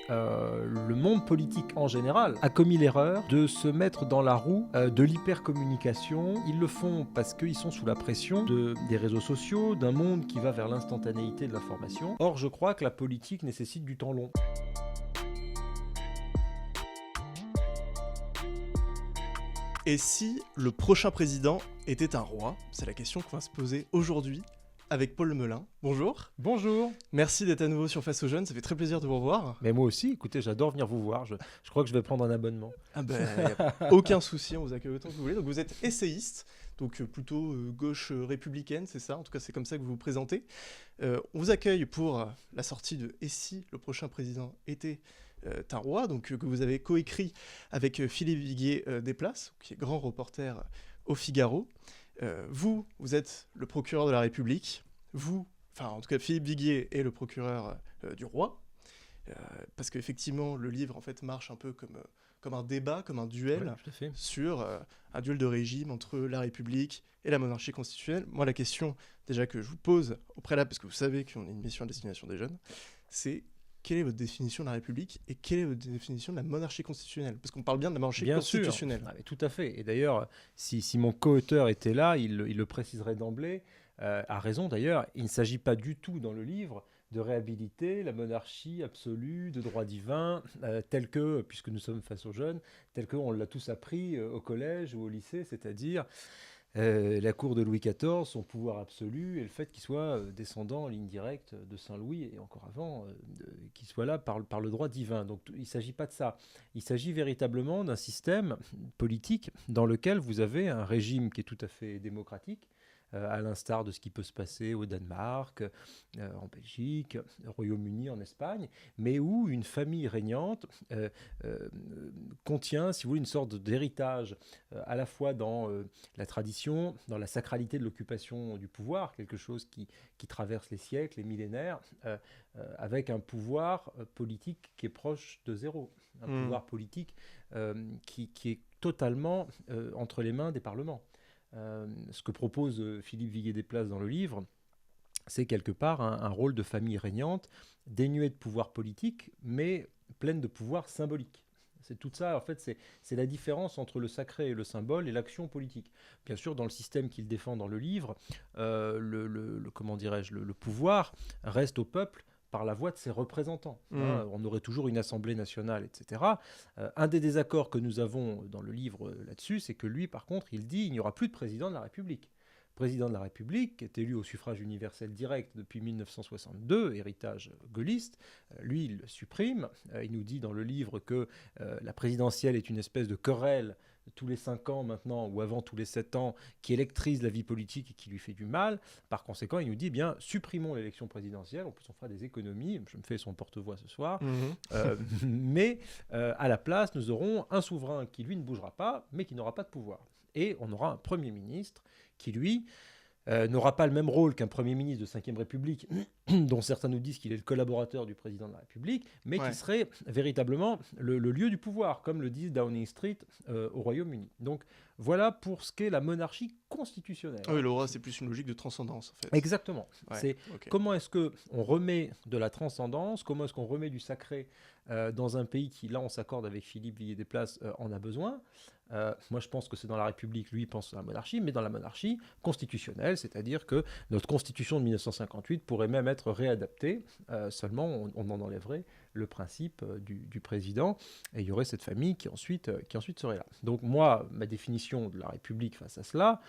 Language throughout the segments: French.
le monde politique en général a commis l'erreur de se mettre dans la roue de l'hypercommunication. Ils le font parce qu'ils sont sous la pression des réseaux sociaux, d'un monde qui va vers l'instantanéité de l'information. Or, je crois que la politique nécessite du temps long. Et si le prochain président était un roi? C'est la question qu'on va se poser aujourd'hui avec Paul Melun. Bonjour. Bonjour. Merci d'être à nouveau sur Face aux Jeunes, ça fait très plaisir de vous revoir. Mais moi aussi, écoutez, j'adore venir vous voir. Je crois que je vais prendre un abonnement. Ah ben, aucun souci, on vous accueille autant que vous voulez. Donc vous êtes essayiste, donc plutôt gauche républicaine, c'est ça? En tout cas, c'est comme ça que vous vous présentez. On vous accueille pour la sortie de « Et si le prochain président était un roi », donc que vous avez coécrit avec Philippe Viguier Desplaces, qui est grand reporter au Figaro. Vous êtes le procureur de la République. En tout cas, Philippe Viguier est le procureur du roi. Parce qu'effectivement, le livre en fait marche un peu comme un débat, comme un duel, sur un duel de régime entre la République et la monarchie constitutionnelle. Moi, la question déjà que je vous pose au préalable, parce que vous savez qu'on est une mission à destination des jeunes, c'est quelle est votre définition de la République et quelle est votre définition de la monarchie constitutionnelle? Parce qu'on parle bien de la monarchie constitutionnelle. Ah, tout à fait. Et d'ailleurs, si mon co-auteur était là, il le préciserait d'emblée, a raison d'ailleurs, il ne s'agit pas du tout dans le livre de réhabiliter la monarchie absolue de droit divin, telle que, puisque nous sommes face aux jeunes, telle qu'on l'a tous appris au collège ou au lycée, c'est-à-dire la cour de Louis XIV, son pouvoir absolu, et le fait qu'il soit descendant en ligne directe de Saint-Louis, et encore avant, qu'il soit là par le droit divin. Donc il ne s'agit pas de ça. Il s'agit véritablement d'un système politique dans lequel vous avez un régime qui est tout à fait démocratique, à l'instar de ce qui peut se passer au Danemark, en Belgique, au Royaume-Uni, en Espagne, mais où une famille régnante contient, si vous voulez, une sorte d'héritage à la fois dans la tradition, dans la sacralité de l'occupation du pouvoir, quelque chose qui traverse les siècles, les millénaires, avec un pouvoir politique qui est proche de zéro, un pouvoir politique qui est totalement entre les mains des parlements. Ce que propose Philippe Viguier Desplaces dans le livre, c'est quelque part un rôle de famille régnante, dénué de pouvoir politique, mais pleine de pouvoir symbolique. C'est tout ça, en fait, c'est la différence entre le sacré et le symbole et l'action politique. Bien sûr, dans le système qu'il défend dans le livre, le pouvoir reste au peuple par la voix de ses représentants. On aurait toujours une Assemblée nationale, etc. Un des désaccords que nous avons dans le livre là-dessus, c'est que lui, par contre, il dit qu'il n'y aura plus de président de la République. Le président de la République, qui est élu au suffrage universel direct depuis 1962, héritage gaulliste, lui, il le supprime. Il nous dit dans le livre que la présidentielle est une espèce de querelle tous les 5 ans maintenant, ou avant tous les 7 ans, qui électrise la vie politique et qui lui fait du mal. Par conséquent, il nous dit, bien, supprimons l'élection présidentielle, en plus on fera des économies, je me fais son porte-voix ce soir, mais à la place, nous aurons un souverain qui, lui, ne bougera pas, mais qui n'aura pas de pouvoir. Et on aura un Premier ministre qui, lui, n'aura pas le même rôle qu'un Premier ministre de 5e République, dont certains nous disent qu'il est le collaborateur du président de la République, mais qui serait véritablement le lieu du pouvoir, comme le dit Downing Street au Royaume-Uni. Donc voilà pour ce qu'est la monarchie constitutionnelle. Oui, le roi, c'est plus une logique de transcendance, en fait. Exactement. Comment est-ce qu'on remet de la transcendance, comment est-ce qu'on remet du sacré dans un pays qui, là, on s'accorde avec Philippe Viguier Desplaces, en a besoin. Moi, je pense que c'est dans la République, lui, il pense à la monarchie, mais dans la monarchie constitutionnelle, c'est-à-dire que notre constitution de 1958 pourrait même être réadaptée, seulement on en enlèverait le principe du président, et il y aurait cette famille qui ensuite serait là. Donc moi, ma définition de la République face à cela,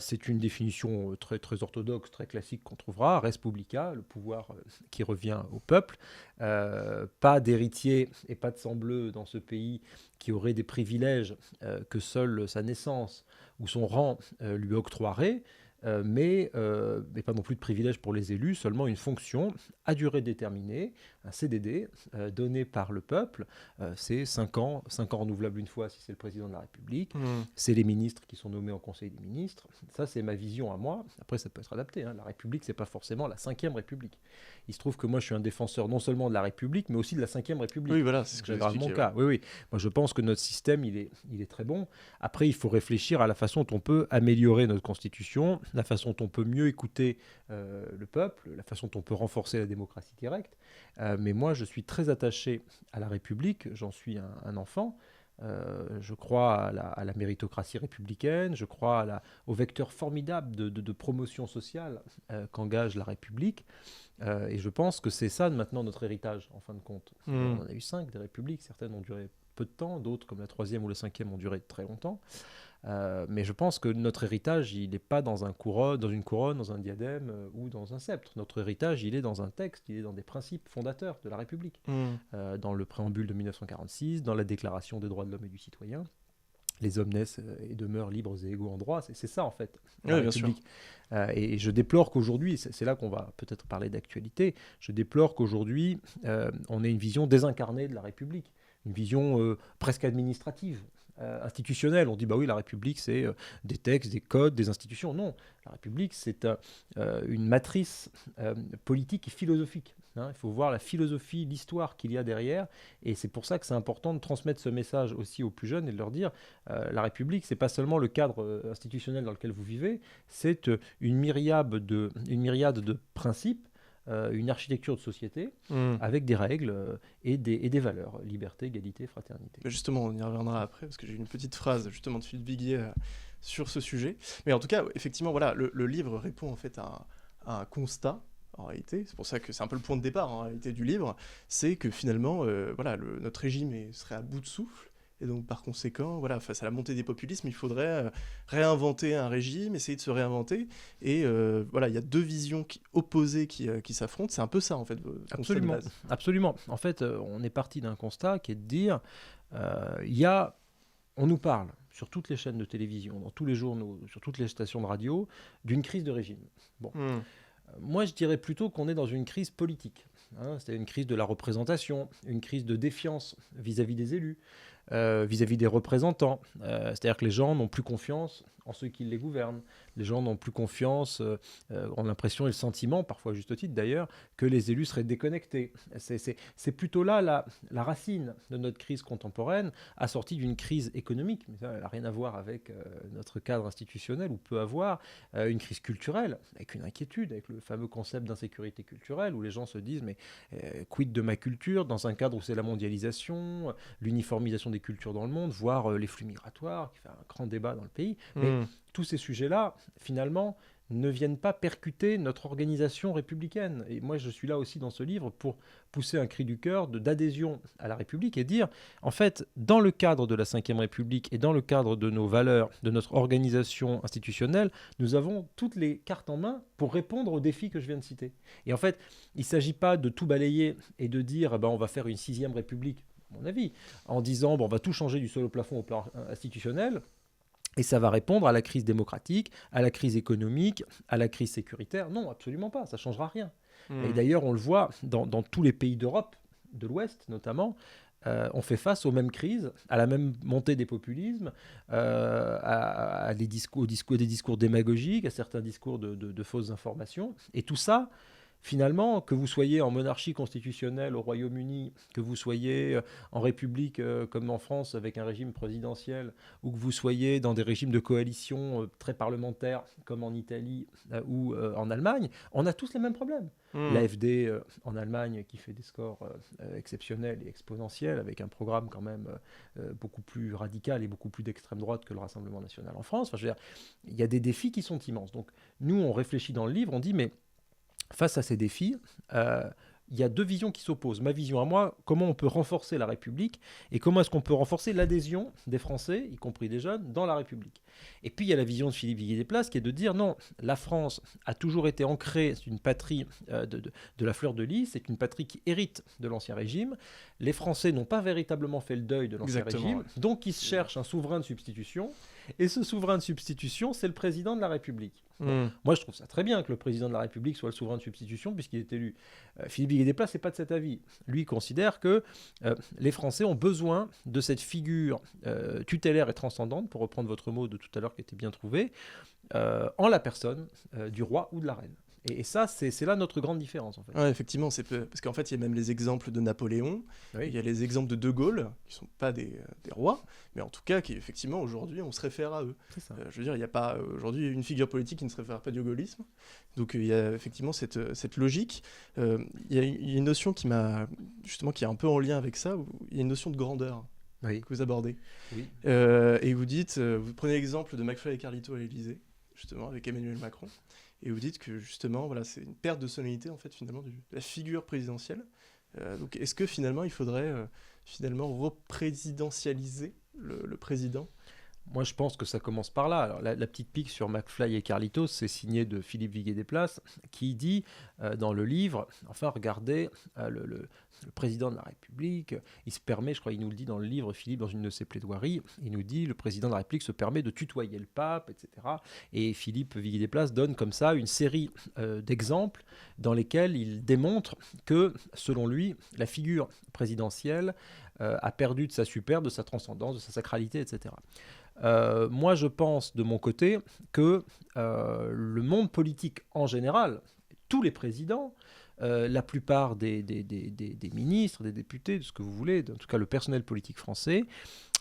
c'est une définition très, très orthodoxe, très classique qu'on trouvera, res publica, le pouvoir qui revient au peuple, pas d'héritier et pas de sang bleu dans ce pays qui aurait des privilèges que seule sa naissance ou son rang lui octroierait, mais pas non plus de privilèges pour les élus, seulement une fonction à durée déterminée, un CDD donné par le peuple. C'est 5 ans renouvelables une fois si c'est le président de la République. C'est les ministres qui sont nommés en Conseil des ministres. Ça, c'est ma vision à moi. Après, ça peut être adapté. La République, c'est pas forcément la 5e République. Il se trouve que moi, je suis un défenseur non seulement de la République, mais aussi de la 5e République. Oui, voilà, c'est ce que j'ai expliqué. Mon cas. Oui. Moi, je pense que notre système, il est très bon. Après, il faut réfléchir à la façon dont on peut améliorer notre Constitution, la façon dont on peut mieux écouter le peuple, la façon dont on peut renforcer la démocratie directe. Mais moi, je suis très attaché à la République, j'en suis un enfant. Je crois à la méritocratie républicaine, je crois au vecteur formidable de promotion sociale qu'engage la République. Et je pense que c'est ça maintenant notre héritage, en fin de compte. On en a eu 5 des républiques, certaines ont duré peu de temps, d'autres, comme la 3e ou la 5e, ont duré très longtemps. Mais je pense que notre héritage, il n'est pas dans une couronne, dans un diadème ou dans un sceptre. Notre héritage, il est dans un texte, il est dans des principes fondateurs de la République. Dans le préambule de 1946, dans la Déclaration des droits de l'homme et du citoyen. Les hommes naissent et demeurent libres et égaux en droit. C'est ça, en fait, la République. Et je déplore qu'aujourd'hui, c'est là qu'on va peut-être parler d'actualité, je déplore qu'aujourd'hui, on ait une vision désincarnée de la République, une vision presque administrative. Institutionnelle. On dit, bah oui, la République, c'est des textes, des codes, des institutions. Non, la République, c'est une matrice politique et philosophique. Il faut voir la philosophie, l'histoire qu'il y a derrière. Et c'est pour ça que c'est important de transmettre ce message aussi aux plus jeunes et de leur dire, la République, c'est pas seulement le cadre institutionnel dans lequel vous vivez, c'est une myriade de principes, une architecture de société avec des règles et des valeurs, liberté, égalité, fraternité. Justement, on y reviendra après, parce que j'ai une petite phrase justement de Philippe Viguier sur ce sujet. Mais en tout cas, effectivement, voilà, le livre répond en fait à un constat, en réalité. C'est pour ça que c'est un peu le point de départ, en réalité, du livre. C'est que finalement, voilà, notre régime serait à bout de souffle. Et donc, par conséquent, voilà, face à la montée des populismes, il faudrait réinventer un régime, essayer de se réinventer. Et voilà, il y a 2 visions opposées qui s'affrontent. C'est un peu ça, en fait. Absolument. Absolument. En fait, on est parti d'un constat qui est de dire, on nous parle sur toutes les chaînes de télévision, dans tous les journaux, sur toutes les stations de radio, d'une crise de régime. Bon. Moi, je dirais plutôt qu'on est dans une crise politique. C'est une crise de la représentation, une crise de défiance vis-à-vis des élus, vis-à-vis des représentants. C'est-à-dire que les gens n'ont plus confiance en ceux qui les gouvernent. Les gens n'ont plus confiance, ont l'impression et le sentiment, parfois à juste titre d'ailleurs, que les élus seraient déconnectés. C'est plutôt là la racine de notre crise contemporaine, assortie d'une crise économique, mais ça n'a rien à voir avec notre cadre institutionnel, ou peut avoir une crise culturelle, avec une inquiétude, avec le fameux concept d'insécurité culturelle, où les gens se disent, mais quid de ma culture, dans un cadre où c'est la mondialisation, l'uniformisation des cultures dans le monde, voire les flux migratoires, qui fait un grand débat dans le pays. Mais tous ces sujets-là, finalement, ne viennent pas percuter notre organisation républicaine. Et moi, je suis là aussi dans ce livre pour pousser un cri du cœur d'adhésion à la République et dire, en fait, dans le cadre de la Ve République et dans le cadre de nos valeurs, de notre organisation institutionnelle, nous avons toutes les cartes en main pour répondre aux défis que je viens de citer. Et en fait, il ne s'agit pas de tout balayer et de dire, on va faire une 6e République, à mon avis, en disant, on va tout changer du sol au plafond au plan institutionnel. Et ça va répondre à la crise démocratique, à la crise économique, à la crise sécuritaire. Non, absolument pas, ça ne changera rien. Et d'ailleurs, on le voit dans tous les pays d'Europe, de l'Ouest notamment, on fait face aux mêmes crises, à la même montée des populismes, à des discours démagogiques, à certains discours de fausses informations. Et tout ça, finalement, que vous soyez en monarchie constitutionnelle au Royaume-Uni, que vous soyez en République comme en France avec un régime présidentiel, ou que vous soyez dans des régimes de coalition très parlementaires comme en Italie ou en Allemagne, on a tous les mêmes problèmes. L'AfD en Allemagne qui fait des scores exceptionnels et exponentiels avec un programme quand même beaucoup plus radical et beaucoup plus d'extrême droite que le Rassemblement national en France. Enfin, je veux dire, il y a des défis qui sont immenses. Donc nous, on réfléchit dans le livre, on dit mais face à ces défis, il y a 2 visions qui s'opposent. Ma vision à moi, comment on peut renforcer la République et comment est-ce qu'on peut renforcer l'adhésion des Français, y compris des jeunes, dans la République. Et puis il y a la vision de Philippe Viguier-Desplaces qui est de dire non, la France a toujours été ancrée, c'est une patrie de la fleur de lys, c'est une patrie qui hérite de l'Ancien Régime. Les Français n'ont pas véritablement fait le deuil de l'Ancien Régime, donc ils cherchent un souverain de substitution. Et ce souverain de substitution, c'est le président de la République. Bon, moi, je trouve ça très bien que le président de la République soit le souverain de substitution, puisqu'il est élu. Philippe Viguier-Desplaces n'est pas de cet avis. Lui, il considère que les Français ont besoin de cette figure tutélaire et transcendante, pour reprendre votre mot de tout à l'heure qui était bien trouvé, en la personne du roi ou de la reine. Et ça, c'est là notre grande différence, en fait. Ouais, effectivement, parce qu'en fait, il y a même les exemples de Napoléon, Oui. il y a les exemples de De Gaulle, qui ne sont pas des rois, mais en tout cas, qui effectivement, aujourd'hui, on se réfère à eux. C'est ça. Je veux dire, il n'y a pas aujourd'hui une figure politique qui ne se réfère pas du gaullisme. Donc, il y a effectivement cette logique. Il y a une notion qui est un peu en lien avec ça, où il y a une notion de grandeur. Oui. Que vous abordez. Oui. Et vous dites, vous prenez l'exemple de McFly et Carlito à l'Élysée, justement, avec Emmanuel Macron, et vous dites que, justement, voilà, c'est une perte de solennité, en fait, finalement, de la figure présidentielle. Donc, est-ce que, finalement, il faudrait, finalement, représidentialiser le président ? Moi, je pense que ça commence par là. Alors, la petite pique sur McFly et Carlitos, c'est signé de Philippe Viguier-Desplaces, qui dit dans le livre, enfin, regardez, le président de la République, il se permet, je crois, il nous le dit dans le livre, Philippe, dans une de ses plaidoiries, il nous dit, le président de la République se permet de tutoyer le pape, etc. Et Philippe Viguier-Desplaces donne comme ça une série d'exemples dans lesquels il démontre que, selon lui, la figure présidentielle a perdu de sa superbe, de sa transcendance, de sa sacralité, etc. Moi, je pense de mon côté que le monde politique en général, tous les présidents, la plupart des ministres, des députés, de ce que vous voulez, en tout cas le personnel politique français,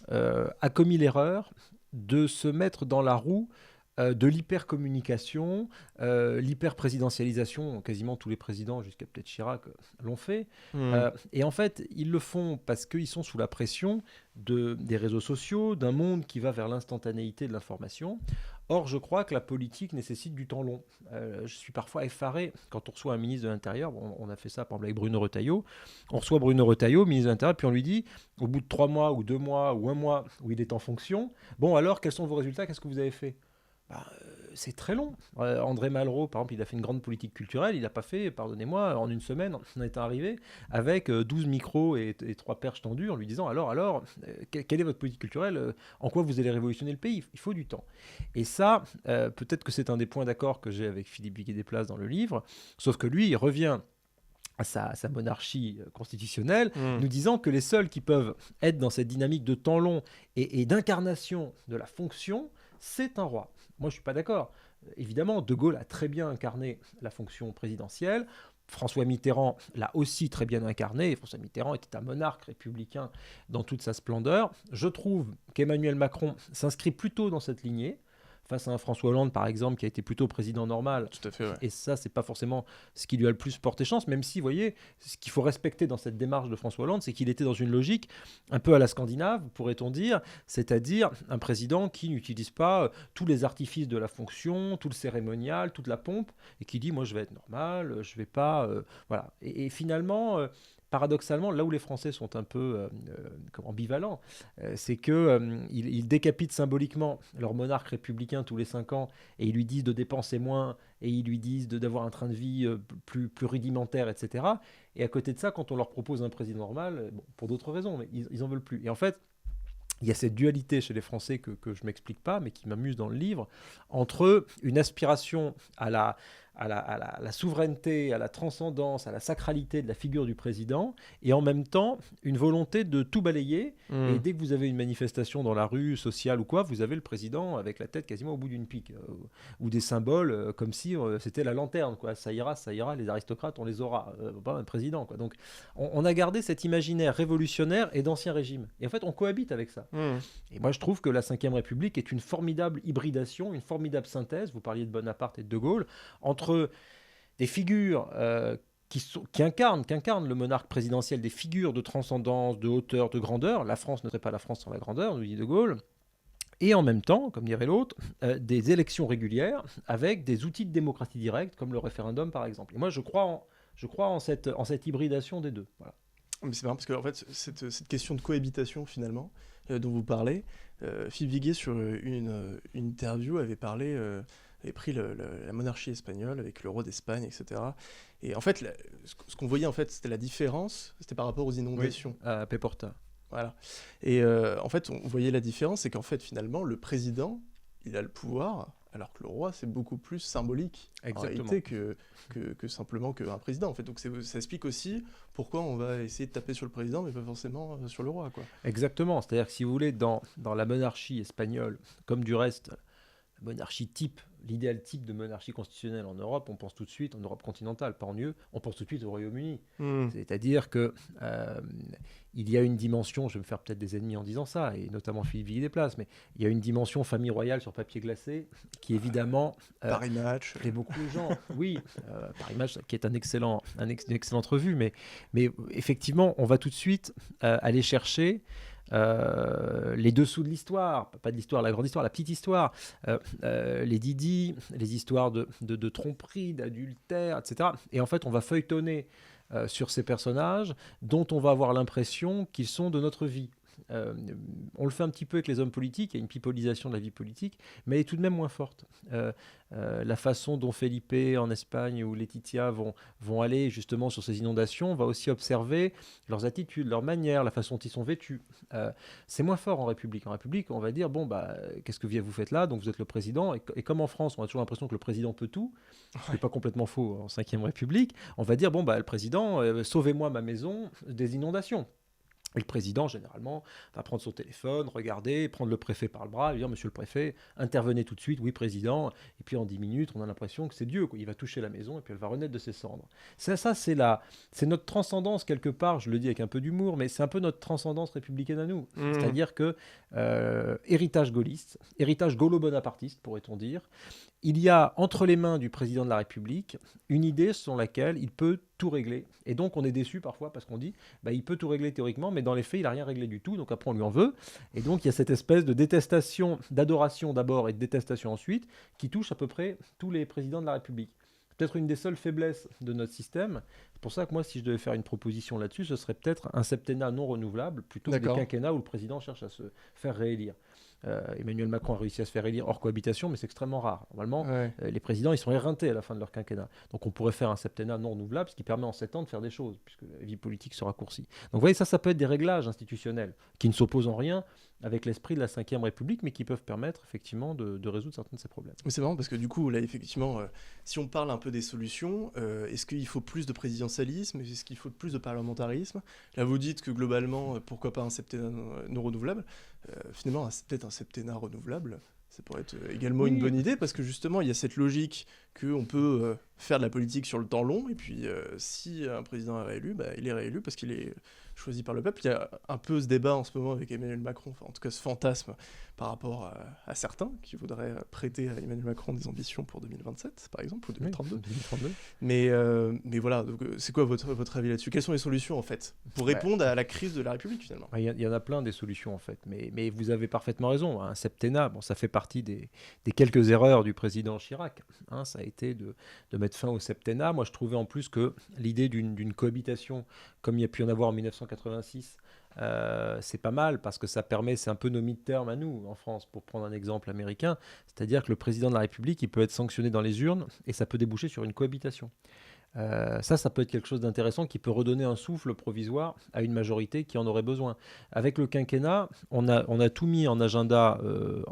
a commis l'erreur de se mettre dans la roue de l'hypercommunication, l'hyperprésidentialisation. Quasiment tous les présidents, jusqu'à peut-être Chirac, l'ont fait. Et en fait, ils le font parce qu'ils sont sous la pression des réseaux sociaux, d'un monde qui va vers l'instantanéité de l'information. Or, je crois que la politique nécessite du temps long. Je suis parfois effaré quand on reçoit un ministre de l'Intérieur. On a fait ça, par exemple, avec Bruno Retailleau. On reçoit Bruno Retailleau, ministre de l'Intérieur, puis on lui dit, au bout de 3 mois, ou 2 mois, ou 1 mois, où il est en fonction, bon, alors, quels sont vos résultats ? Qu'est-ce que vous avez fait ? C'est très long. André Malraux, par exemple, il a fait une grande politique culturelle. Il n'a pas fait, pardonnez-moi, en une semaine, on est arrivé avec 12 micros et 3 perches tendues en lui disant alors, quelle est votre politique culturelle ? En quoi vous allez révolutionner le pays ? Il faut du temps. Et ça, peut-être que c'est un des points d'accord que j'ai avec Philippe Viguier-Desplaces dans le livre, sauf que lui, il revient à sa monarchie constitutionnelle, nous disant que les seuls qui peuvent être dans cette dynamique de temps long et d'incarnation de la fonction, c'est un roi. Moi, je ne suis pas d'accord. Évidemment, De Gaulle a très bien incarné la fonction présidentielle. François Mitterrand l'a aussi très bien incarné. Et François Mitterrand était un monarque républicain dans toute sa splendeur. Je trouve qu'Emmanuel Macron s'inscrit plutôt dans cette lignée, face à un François Hollande, par exemple, qui a été plutôt président normal. Tout à fait, ouais. Et ça, c'est pas forcément ce qui lui a le plus porté chance, même si, vous voyez, ce qu'il faut respecter dans cette démarche de François Hollande, c'est qu'il était dans une logique un peu à la Scandinave, pourrait-on dire, c'est-à-dire un président qui n'utilise pas tous les artifices de la fonction, tout le cérémonial, toute la pompe, et qui dit, moi, je vais être normal, je vais pas... voilà. Et finalement... paradoxalement, là où les Français sont un peu ambivalents, c'est qu'ils décapitent symboliquement leur monarque républicain tous les 5 ans et ils lui disent de dépenser moins et ils lui disent d'avoir un train de vie plus rudimentaire, etc. Et à côté de ça, quand on leur propose un président normal, bon, pour d'autres raisons, mais ils n'en veulent plus. Et en fait, il y a cette dualité chez les Français que je ne m'explique pas, mais qui m'amuse dans le livre, entre une aspiration à la souveraineté, à la transcendance, à la sacralité de la figure du président, et en même temps une volonté de tout balayer. Et dès que vous avez une manifestation dans la rue, sociale ou quoi, vous avez le président avec la tête quasiment au bout d'une pique, ou des symboles comme si c'était la lanterne, quoi. Ça ira, les aristocrates, on les aura, pas un président, quoi. Donc on a gardé cet imaginaire révolutionnaire et d'ancien régime. Et en fait, on cohabite avec ça. Et moi, je trouve que la Ve République est une formidable hybridation, une formidable synthèse, vous parliez de Bonaparte et de De Gaulle, entre des figures qui incarnent le monarque présidentiel, des figures de transcendance, de hauteur, de grandeur. La France ne serait pas la France sans la grandeur, nous dit De Gaulle. Et en même temps, comme dirait l'autre, des élections régulières avec des outils de démocratie directe, comme le référendum, par exemple. Et moi, je crois en cette hybridation des deux. Voilà. Mais c'est marrant parce que en fait, cette question de cohabitation, finalement, dont vous parlez, Philippe Viguier, sur une interview, avait pris la monarchie espagnole avec le roi d'Espagne, etc. Et en fait, ce qu'on voyait, en fait, c'était la différence, c'était par rapport aux inondations. Oui, à Péporta. Voilà. Et en fait, on voyait la différence, c'est qu'en fait, finalement, le président, il a le pouvoir, alors que le roi, c'est beaucoup plus symbolique, exactement, en réalité, que simplement qu'un président, en fait. Donc ça explique aussi pourquoi on va essayer de taper sur le président, mais pas forcément sur le roi, quoi. Exactement. C'est-à-dire que si vous voulez, dans la monarchie espagnole, comme du reste monarchie type, l'idéal type de monarchie constitutionnelle en Europe, on pense tout de suite, en Europe continentale, pas en UE, on pense tout de suite au Royaume-Uni. C'est-à-dire que il y a une dimension, je vais me faire peut-être des ennemis en disant ça, et notamment Philippe Villiers-Desplaces, mais il y a une dimension famille royale sur papier glacé qui évidemment Paris Match plaît beaucoup aux gens. Oui, Paris Match qui est une excellente revue, mais effectivement, on va tout de suite aller chercher les dessous de l'histoire, pas de l'histoire, la grande histoire, la petite histoire, les didis, les histoires de tromperie, d'adultère, etc. Et en fait, on va feuilletonner sur ces personnages dont on va avoir l'impression qu'ils sont de notre vie. On le fait un petit peu avec les hommes politiques, il y a une pipolisation de la vie politique, mais elle est tout de même moins forte. La façon dont Felipe en Espagne ou Laetitia vont aller justement sur ces inondations, on va aussi observer leurs attitudes, leurs manières, la façon dont ils sont vêtus. C'est moins fort en République. En République, on va dire, bon, qu'est-ce que vous faites là? Donc vous êtes le président, et comme en France, on a toujours l'impression que le président peut tout, ce n'est pas complètement faux en 5e République, on va dire, bon, le président, sauvez-moi ma maison des inondations. Et le président, généralement, va prendre son téléphone, regarder, prendre le préfet par le bras, et dire « Monsieur le préfet, intervenez tout de suite, oui, président ». Et puis en 10 minutes, on a l'impression que c'est Dieu, quoi. Il va toucher la maison et puis elle va renaître de ses cendres. Ça c'est notre transcendance quelque part, je le dis avec un peu d'humour, mais c'est un peu notre transcendance républicaine à nous. C'est-à-dire que héritage gaulliste, héritage gaulo-bonapartiste, pourrait-on dire, il y a entre les mains du président de la République une idée selon laquelle il peut tout régler. Et donc on est déçu parfois parce qu'on dit il peut tout régler théoriquement, mais dans les faits il n'a rien réglé du tout, donc après on lui en veut. Et donc il y a cette espèce de détestation, d'adoration d'abord et de détestation ensuite, qui touche à peu près tous les présidents de la République. Peut-être une des seules faiblesses de notre système. C'est pour ça que moi, si je devais faire une proposition là-dessus, ce serait peut-être un septennat non renouvelable plutôt que des quinquennats où le président cherche à se faire réélire. Emmanuel Macron a réussi à se faire élire hors cohabitation, mais c'est extrêmement rare. Normalement, les présidents, ils sont éreintés à la fin de leur quinquennat. Donc on pourrait faire un septennat non renouvelable, ce qui permet en 7 ans de faire des choses, puisque la vie politique se raccourcit. Donc vous voyez, ça peut être des réglages institutionnels qui ne s'opposent en rien avec l'esprit de la 5e République, mais qui peuvent permettre effectivement de résoudre certains de ces problèmes. Mais c'est marrant parce que du coup, là, effectivement, si on parle un peu des solutions, est-ce qu'il faut plus de présidentialisme? Est-ce qu'il faut plus de parlementarisme? Là, vous dites que globalement, pourquoi pas un septennat non renouvelable? Finalement, peut-être un septennat renouvelable, ça pourrait être également une bonne idée, parce que justement, il y a cette logique qu'on peut faire de la politique sur le temps long, et puis si un président est réélu, il est réélu parce qu'il est choisi par le peuple. Il y a un peu ce débat en ce moment avec Emmanuel Macron, enfin en tout cas ce fantasme par rapport à certains qui voudraient prêter à Emmanuel Macron des ambitions pour 2027, par exemple, ou 2032. 2032. Mais voilà, donc, c'est quoi votre avis là-dessus? Quelles sont les solutions en fait pour répondre à la crise de la République finalement? Il y en a plein des solutions en fait, mais vous avez parfaitement raison. Un septennat, ça fait partie des quelques erreurs du président Chirac. Ça a été de mettre fin au septennat. Moi, je trouvais en plus que l'idée d'une cohabitation, comme il y a pu en avoir en 1986, c'est pas mal parce que ça permet, c'est un peu nos mid-term à nous en France, pour prendre un exemple américain, c'est-à-dire que le président de la République, il peut être sanctionné dans les urnes et ça peut déboucher sur une cohabitation. Ça peut être quelque chose d'intéressant qui peut redonner un souffle provisoire à une majorité qui en aurait besoin. Avec le quinquennat, on a tout mis en agenda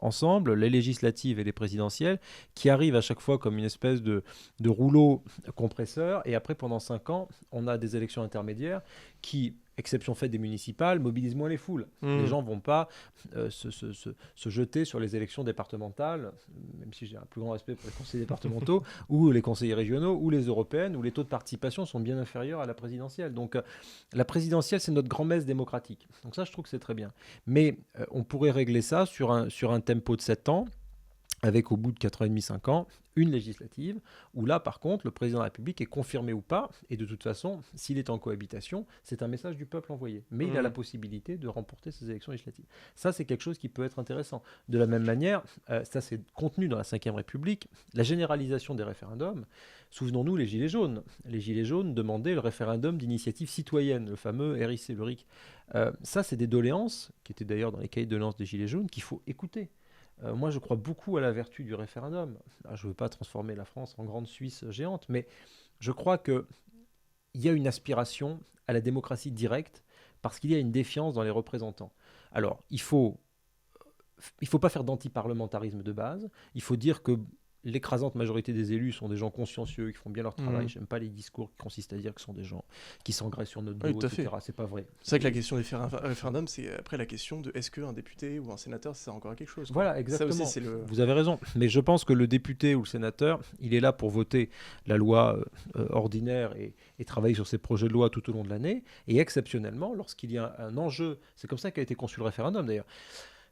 ensemble, les législatives et les présidentielles, qui arrivent à chaque fois comme une espèce de rouleau compresseur. Et après, pendant 5 ans, on a des élections intermédiaires qui, exception faite des municipales, mobilisent moins les foules. Les gens ne vont pas se jeter sur les élections départementales, même si j'ai un plus grand respect pour les conseillers départementaux, ou les conseillers régionaux, ou les européennes, où les taux de participation sont bien inférieurs à la présidentielle. Donc la présidentielle, c'est notre grand-messe démocratique. Donc ça, je trouve que c'est très bien. Mais on pourrait régler ça sur un tempo de 7 ans, avec au bout de 4 ans et demi, 5 ans, une législative, où là, par contre, le président de la République est confirmé ou pas, et de toute façon, s'il est en cohabitation, c'est un message du peuple envoyé. Mais il a la possibilité de remporter ces élections législatives. Ça, c'est quelque chose qui peut être intéressant. De la même manière, ça c'est contenu dans la 5e République, la généralisation des référendums. Souvenons-nous, les Gilets jaunes. Les Gilets jaunes demandaient le référendum d'initiative citoyenne, le fameux RIC, le RIC. Ça, c'est des doléances, qui étaient d'ailleurs dans les cahiers de doléances des Gilets jaunes, qu'il faut écouter. Moi, je crois beaucoup à la vertu du référendum. Je ne veux pas transformer la France en grande Suisse géante, mais je crois qu'il y a une aspiration à la démocratie directe parce qu'il y a une défiance dans les représentants. Alors, il faut pas faire d'antiparlementarisme de base. Il faut dire que l'écrasante majorité des élus sont des gens consciencieux, qui font bien leur travail. Mmh. J'aime pas les discours qui consistent à dire que ce sont des gens qui s'engraissent sur notre Oui, dos, tout à fait. etc. C'est pas vrai. C'est vrai que la question des référendums, c'est après la question de est-ce qu'un député ou un sénateur, ça sert encore à quelque chose, quoi. Voilà, exactement. Ça aussi, c'est le... Vous avez raison. Mais je pense que le député ou le sénateur, il est là pour voter la loi ordinaire et travailler sur ses projets de loi tout au long de l'année. Et exceptionnellement, lorsqu'il y a un enjeu, c'est comme ça qu'a été conçu le référendum d'ailleurs,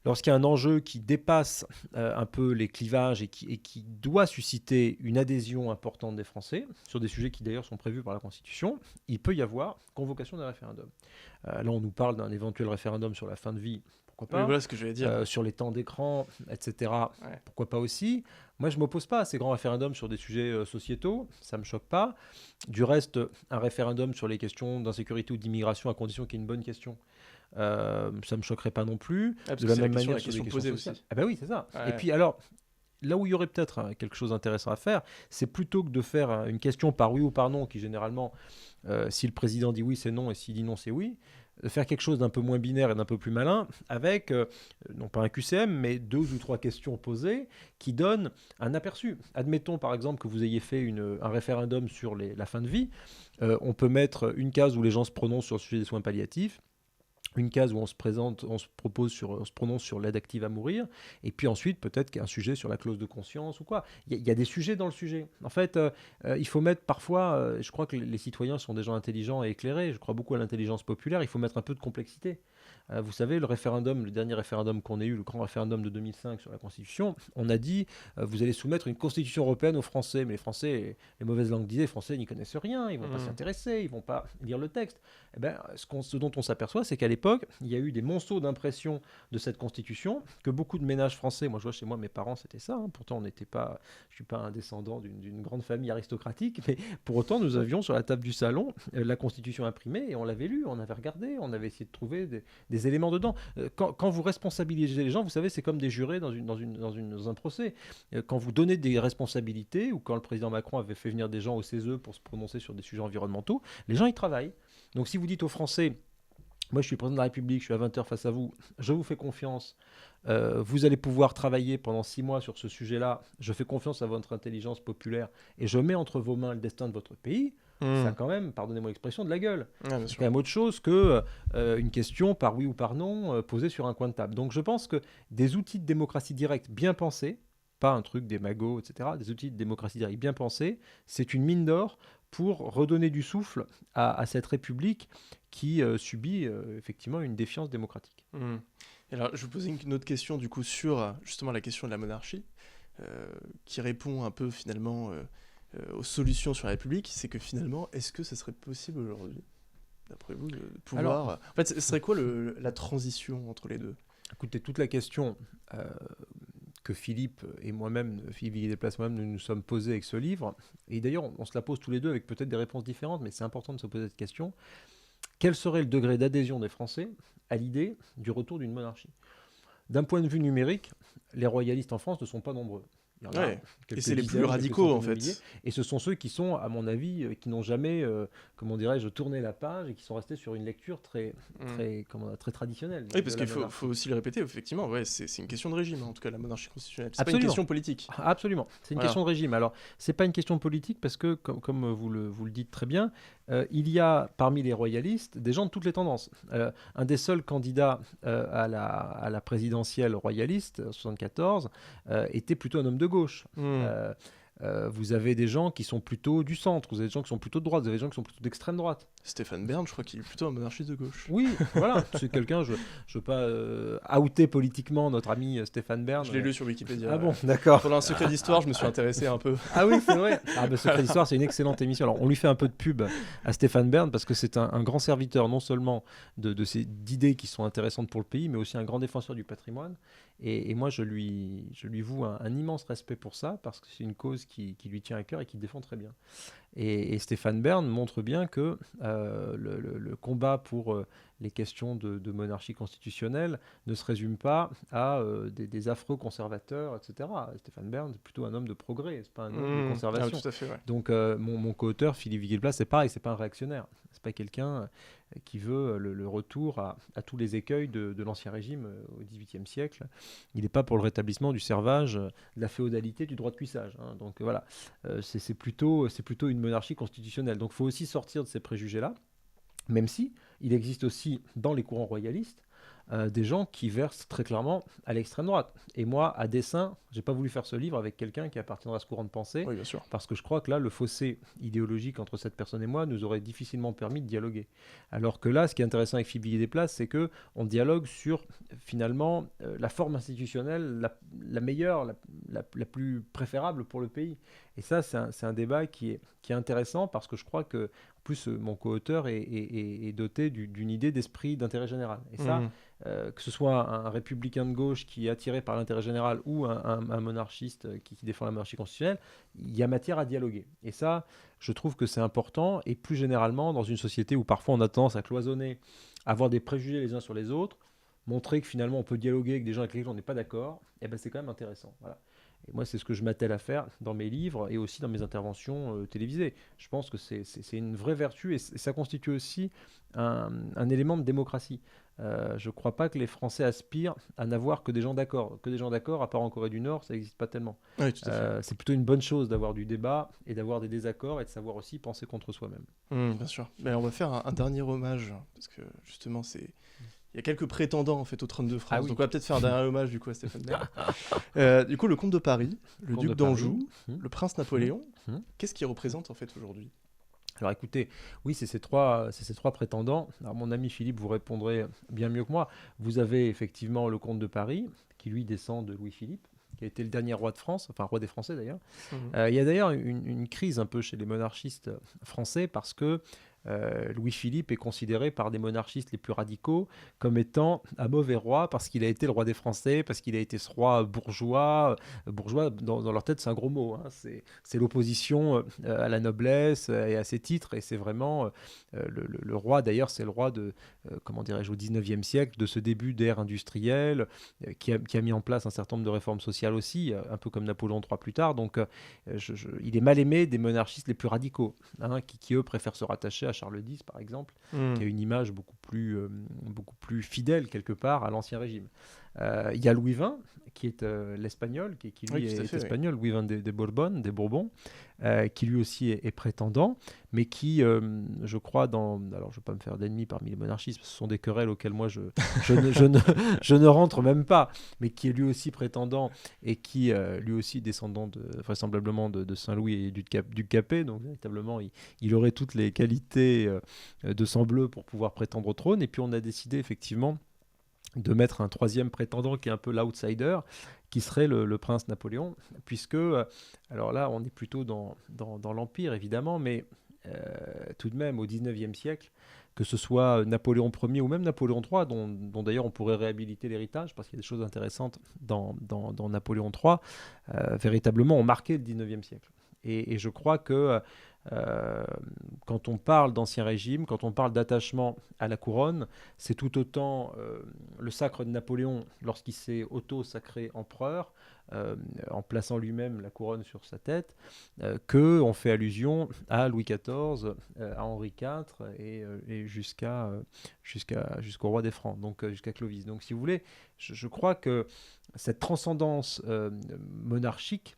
lorsqu'il y a un enjeu qui dépasse un peu les clivages et qui doit susciter une adhésion importante des Français, sur des sujets qui d'ailleurs sont prévus par la Constitution, il peut y avoir convocation d'un référendum. Là, on nous parle d'un éventuel référendum sur la fin de vie, pourquoi pas. Oui, voilà ce que je vais dire. Sur les temps d'écran, etc., Ouais. pourquoi pas aussi. Moi, je ne m'oppose pas à ces grands référendums sur des sujets sociétaux, ça ne me choque pas. Du reste, un référendum sur les questions d'insécurité ou d'immigration, à condition qu'il y ait une bonne question, ça ne me choquerait pas non plus. Parce De que la c'est même la manière question sur des questions posée sociales. aussi. Ah ben oui, c'est ça. Ouais. Et puis alors, là où il y aurait peut-être quelque chose d'intéressant à faire, c'est plutôt que de faire une question par oui ou par non, qui généralement, si le président dit oui, c'est non, et s'il dit non, c'est oui, de faire quelque chose d'un peu moins binaire et d'un peu plus malin, avec, non pas un QCM, mais 2 ou 3 questions posées qui donnent un aperçu. Admettons par exemple que vous ayez fait un référendum sur la fin de vie, on peut mettre une case où les gens se prononcent sur le sujet des soins palliatifs, une case où on se prononce sur l'aide active à mourir, et puis ensuite peut-être qu'un sujet sur la clause de conscience ou quoi. Il y a des sujets dans le sujet. En fait, il faut mettre parfois, je crois que les citoyens sont des gens intelligents et éclairés, je crois beaucoup à l'intelligence populaire, il faut mettre un peu de complexité. Vous savez, le dernier référendum qu'on a eu, le grand référendum de 2005 sur la Constitution, on a dit, vous allez soumettre une Constitution européenne aux Français, mais les Français, les mauvaises langues disaient, les Français n'y connaissent rien, ils ne vont pas s'intéresser, ils ne vont pas lire le texte. Eh ben, ce dont on s'aperçoit, c'est qu'à l'époque, il y a eu des monceaux d'impression de cette Constitution, que beaucoup de ménages français, moi je vois chez moi, mes parents, c'était ça, hein, pourtant je ne suis pas un descendant d'une grande famille aristocratique, mais pour autant, nous avions sur la table du salon la Constitution imprimée, et on l'avait lue, on avait regardé, on avait essayé de trouver des éléments dedans. Quand vous responsabilisez les gens, vous savez, c'est comme des jurés dans un procès. Quand vous donnez des responsabilités, ou quand le président Macron avait fait venir des gens au CESE pour se prononcer sur des sujets environnementaux, les gens, ils travaillent. Donc si vous dites aux Français, moi je suis président de la République, je suis à 20h face à vous, je vous fais confiance, vous allez pouvoir travailler pendant 6 mois sur ce sujet-là, je fais confiance à votre intelligence populaire et je mets entre vos mains le destin de votre pays, ça a quand même, pardonnez-moi l'expression, de la gueule. C'est quand même autre chose que une question par oui ou par non posée sur un coin de table. Donc je pense que des outils de démocratie directe bien pensés, pas un truc des magots, etc., des outils de démocratie directe bien pensés, c'est une mine d'or pour redonner du souffle à cette République qui subit effectivement une défiance démocratique. Alors, je vous posais une autre question du coup sur justement la question de la monarchie, qui répond un peu finalement aux solutions sur la République. C'est que finalement, est-ce que ce serait possible aujourd'hui, d'après vous, de pouvoir... Alors, en fait, ce serait quoi la transition entre les deux? Écoutez, toute la question que Philippe et moi-même, Philippe Villiers-Desplaces, moi-même, nous nous sommes posés avec ce livre, et d'ailleurs on se la pose tous les deux avec peut-être des réponses différentes, mais c'est important de se poser cette question. Quel serait le degré d'adhésion des Français à l'idée du retour d'une monarchie? D'un point de vue numérique, les royalistes en France ne sont pas nombreux. Et c'est les plus radicaux en fait. Et ce sont ceux qui sont, à mon avis, qui n'ont jamais, comment dirais-je, tourné la page et qui sont restés sur une lecture très traditionnelle. Oui, parce qu'il faut aussi le répéter, effectivement, ouais, c'est une question de régime, en tout cas la monarchie constitutionnelle. C'est pas Absolument. une question politique. Absolument, c'est une question de régime. Alors, c'est pas une question politique parce que, comme vous le dites très bien, il y a parmi les royalistes des gens de toutes les tendances. Un des seuls candidats à la présidentielle royaliste, 1974, était plutôt un homme de gauche. Vous avez des gens qui sont plutôt du centre, vous avez des gens qui sont plutôt de droite, vous avez des gens qui sont plutôt d'extrême droite. Stéphane Bern, je crois qu'il est plutôt un monarchiste de gauche. Oui, voilà, c'est quelqu'un, je ne veux pas outer politiquement notre ami Stéphane Bern. Je l'ai lu sur Wikipédia. Ah bon, d'accord. Pendant un secret d'histoire, je me suis intéressé un peu. Ah oui, c'est vrai. Secret d'histoire, c'est une excellente émission. Alors, on lui fait un peu de pub à Stéphane Bern parce que c'est un grand serviteur non seulement d'idées qui sont intéressantes pour le pays, mais aussi un grand défenseur du patrimoine. Et moi, je lui voue un immense respect pour ça, parce que c'est une cause qui lui tient à cœur et qu'il défend très bien. Et Stéphane Bern montre bien que le combat pour les questions de monarchie constitutionnelle ne se résume pas à des affreux conservateurs, etc. Stéphane Bern est plutôt un homme de progrès, c'est pas un homme de conservation. Tout à fait, ouais. Donc mon co-auteur, Philippe Villiers-Desplaces, c'est pareil, c'est pas un réactionnaire. C'est pas quelqu'un qui veut le retour à tous les écueils de l'Ancien Régime au XVIIIe siècle. Il n'est pas pour le rétablissement du servage, de la féodalité, du droit de cuissage. Hein. Donc voilà, c'est plutôt une monarchie constitutionnelle. Donc il faut aussi sortir de ces préjugés-là, même si il existe aussi dans les courants royalistes des gens qui versent très clairement à l'extrême droite. Et moi, à dessein, j'ai pas voulu faire ce livre avec quelqu'un qui appartiendra à ce courant de pensée, Oui, bien sûr. parce que je crois que là, le fossé idéologique entre cette personne et moi nous aurait difficilement permis de dialoguer. Alors que là, ce qui est intéressant avec Philippe Desplaces, c'est que on dialogue sur finalement la forme institutionnelle la meilleure, la plus préférable pour le pays. Et ça, c'est un débat qui est intéressant parce que je crois que en plus, mon co-auteur est doté d'une idée d'esprit d'intérêt général. Et ça, que ce soit un républicain de gauche qui est attiré par l'intérêt général ou un monarchiste qui défend la monarchie constitutionnelle, il y a matière à dialoguer. Et ça, je trouve que c'est important. Et plus généralement, dans une société où parfois on a tendance à cloisonner, à avoir des préjugés les uns sur les autres, montrer que finalement on peut dialoguer avec des gens avec lesquels on n'est pas d'accord, eh ben, c'est quand même intéressant. Voilà. Et moi, c'est ce que je m'attelle à faire dans mes livres et aussi dans mes interventions télévisées. Je pense que c'est une vraie vertu et ça constitue aussi un élément de démocratie. Je ne crois pas que les Français aspirent à n'avoir que des gens d'accord. Que des gens d'accord, à part en Corée du Nord, ça n'existe pas tellement. Oui, tout à fait. C'est plutôt une bonne chose d'avoir du débat et d'avoir des désaccords et de savoir aussi penser contre soi-même. Bien sûr. Mais on va faire un dernier hommage, parce que justement, il y a quelques prétendants en fait au trône de France, Ah oui. donc on va peut-être faire un dernier hommage du coup à Stéphane Bern. Du coup, le comte de Paris, le duc d'Anjou, le prince Napoléon, qu'est-ce qu'il représente en fait aujourd'hui ? Alors écoutez, oui, c'est ces trois prétendants. Alors mon ami Philippe vous répondrait bien mieux que moi. Vous avez effectivement le comte de Paris, qui lui descend de Louis-Philippe, qui a été le dernier roi de France, enfin roi des Français d'ailleurs. Il y a d'ailleurs une crise un peu chez les monarchistes français parce que Louis-Philippe est considéré par des monarchistes les plus radicaux comme étant un mauvais roi parce qu'il a été le roi des Français, parce qu'il a été ce roi bourgeois. Bourgeois, dans leur tête, c'est un gros mot. Hein. C'est l'opposition à la noblesse et à ses titres. Et c'est vraiment le roi, d'ailleurs, c'est le roi de, comment dirais-je, au 19e siècle, de ce début d'ère industrielle, qui a mis en place un certain nombre de réformes sociales aussi, un peu comme Napoléon III plus tard. Donc, il est mal aimé des monarchistes les plus radicaux, hein, qui, eux, préfèrent se rattacher à Charles X, par exemple, qui a une image beaucoup plus fidèle, quelque part, à l'Ancien Régime. Il y a Louis XX, qui est l'espagnol, qui lui est espagnol, Louis XX des Bourbons, qui lui aussi est prétendant, mais qui, je crois, alors je ne vais pas me faire d'ennemis parmi les monarchistes, ce sont des querelles auxquelles moi je ne rentre même pas, mais qui est lui aussi prétendant et qui, lui aussi descendant vraisemblablement de Saint-Louis et du Capet, donc véritablement il aurait toutes les qualités de sang bleu pour pouvoir prétendre au trône. Et puis on a décidé effectivement de mettre un troisième prétendant qui est un peu l'outsider, qui serait le prince Napoléon, puisque, alors là, on est plutôt dans l'Empire, évidemment, mais tout de même, au 19e siècle, que ce soit Napoléon Ier ou même Napoléon III, dont d'ailleurs on pourrait réhabiliter l'héritage, parce qu'il y a des choses intéressantes dans Napoléon III, véritablement ont marqué le 19e siècle. Et je crois que quand on parle d'Ancien Régime, quand on parle d'attachement à la couronne, c'est tout autant le sacre de Napoléon lorsqu'il s'est auto-sacré empereur, en plaçant lui-même la couronne sur sa tête, qu'on fait allusion à Louis XIV, à Henri IV et jusqu'au roi des Francs, donc jusqu'à Clovis. Donc si vous voulez, je crois que cette transcendance monarchique,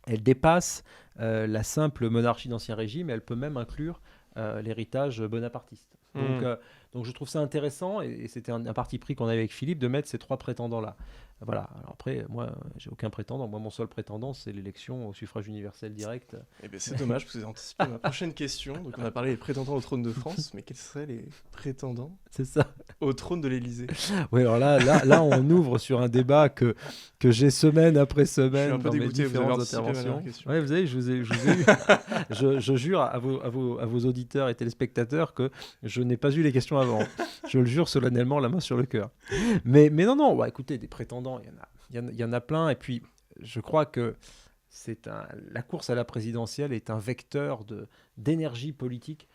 elle dépasse la simple monarchie d'Ancien Régime et elle peut même inclure l'héritage bonapartiste. Donc je trouve ça intéressant et c'était un parti pris qu'on avait avec Philippe de mettre ces trois prétendants-là. Voilà. Alors après, moi, j'ai aucun prétendant. Moi, mon seul prétendant, c'est l'élection au suffrage universel direct. Eh bien, c'est dommage, parce que vous avez anticipé ma prochaine question. Donc, on a parlé des prétendants au trône de France, mais quels seraient les prétendants au trône de l'Élysée ? Oui, alors là, on ouvre sur un débat que j'ai semaine après semaine dans mes différentes interventions. Ouais, vous savez, je vous ai eu. je jure à vos auditeurs et téléspectateurs que je n'ai pas eu les questions avant. Je le jure solennellement, la main sur le cœur. Mais non, ouais, écoutez, des prétendants, il y en a plein. Et puis, je crois que la course à la présidentielle est un vecteur d'énergie politique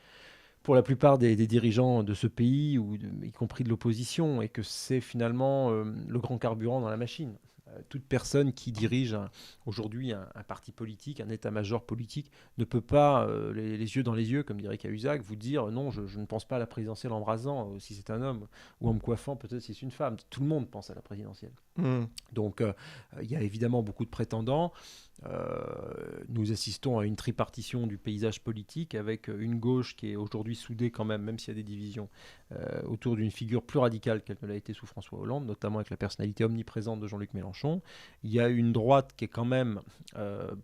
pour la plupart des dirigeants de ce pays, y compris de l'opposition, et que c'est finalement le grand carburant dans la machine. toute personne qui dirige aujourd'hui un parti politique, un état-major politique, ne peut pas, les yeux dans les yeux, comme dirait Cahuzac, vous dire non, je ne pense pas à la présidentielle en me rasant si c'est un homme, ou en me coiffant peut-être si c'est une femme. Tout le monde pense à la présidentielle. Donc il y a évidemment beaucoup de prétendants. Nous assistons à une tripartition du paysage politique avec une gauche qui est aujourd'hui soudée quand même s'il y a des divisions, autour d'une figure plus radicale qu'elle ne l'a été sous François Hollande, notamment avec la personnalité omniprésente de Jean-Luc Mélenchon. Il y a une droite qui est quand même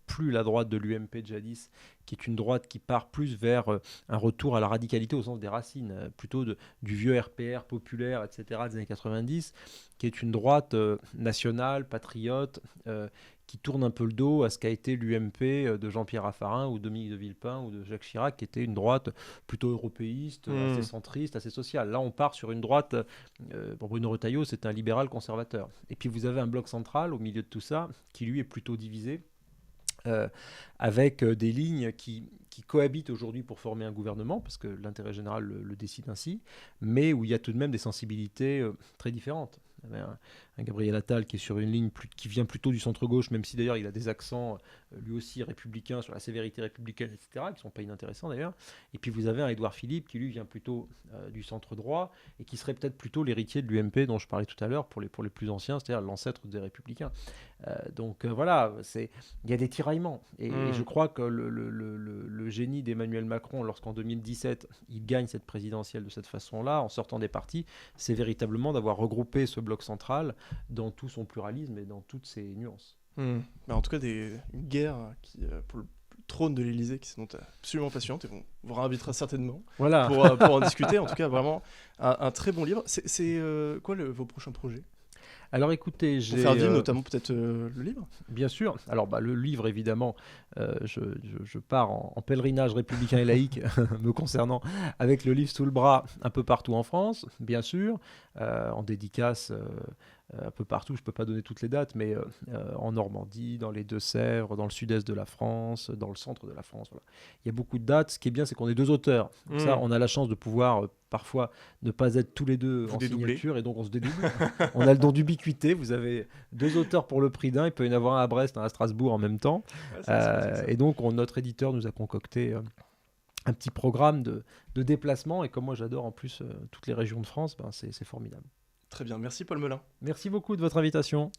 plus la droite de l'UMP de jadis, qui est une droite qui part plus vers un retour à la radicalité au sens des racines, plutôt du vieux RPR populaire, etc., des années 90, qui est une droite nationale, patriote, qui tourne un peu le dos à ce qu'a été l'UMP de Jean-Pierre Raffarin ou Dominique de Villepin ou de Jacques Chirac, qui était une droite plutôt européiste, assez centriste, assez sociale. Là, on part sur une droite, pour Bruno Retailleau, c'est un libéral conservateur. Et puis vous avez un bloc central au milieu de tout ça, qui lui est plutôt divisé, avec des lignes qui cohabitent aujourd'hui pour former un gouvernement, parce que l'intérêt général le décide ainsi, mais où il y a tout de même des sensibilités très différentes. Il y avait un Gabriel Attal qui est sur une ligne qui vient plutôt du centre-gauche, même si d'ailleurs il a des accents lui aussi républicains sur la sévérité républicaine, etc., qui ne sont pas inintéressants d'ailleurs. Et puis vous avez un Édouard Philippe qui lui vient plutôt du centre-droit et qui serait peut-être plutôt l'héritier de l'UMP dont je parlais tout à l'heure pour les plus anciens, c'est-à-dire l'ancêtre des républicains. Donc voilà, il y a des tiraillements. Et je crois que le génie d'Emmanuel Macron, lorsqu'en 2017 il gagne cette présidentielle de cette façon-là, en sortant des partis, c'est véritablement d'avoir regroupé ce bloc central dans tout son pluralisme et dans toutes ses nuances. Bah en tout cas, une guerre qui, pour le trône de l'Élysée qui s'annonce absolument passionnante, et on vous réinvitera certainement voilà. pour en discuter. En tout cas, vraiment un très bon livre. C'est quoi vos prochains projets ? Alors écoutez, pour faire vivre notamment peut-être le livre ? Bien sûr. Alors le livre, évidemment, je pars en pèlerinage républicain et laïque me concernant, avec le livre sous le bras un peu partout en France, bien sûr, en dédicace un peu partout. Je ne peux pas donner toutes les dates, mais en Normandie, dans les Deux-Sèvres, dans le sud-est de la France, dans le centre de la France. Voilà. Il y a beaucoup de dates. Ce qui est bien, c'est qu'on est 2 auteurs. Ça, on a la chance de pouvoir parfois ne pas être tous les 2 en signature, et donc on se dédouble. On a le don d'ubiquité. Vous avez 2 auteurs pour le prix d'un. Il peut y en avoir un à Brest, un à Strasbourg en même temps. Et donc notre éditeur nous a concocté un petit programme de déplacement. Et comme moi j'adore en plus toutes les régions de France, c'est formidable. Très bien, merci Paul Melun. Merci beaucoup de votre invitation.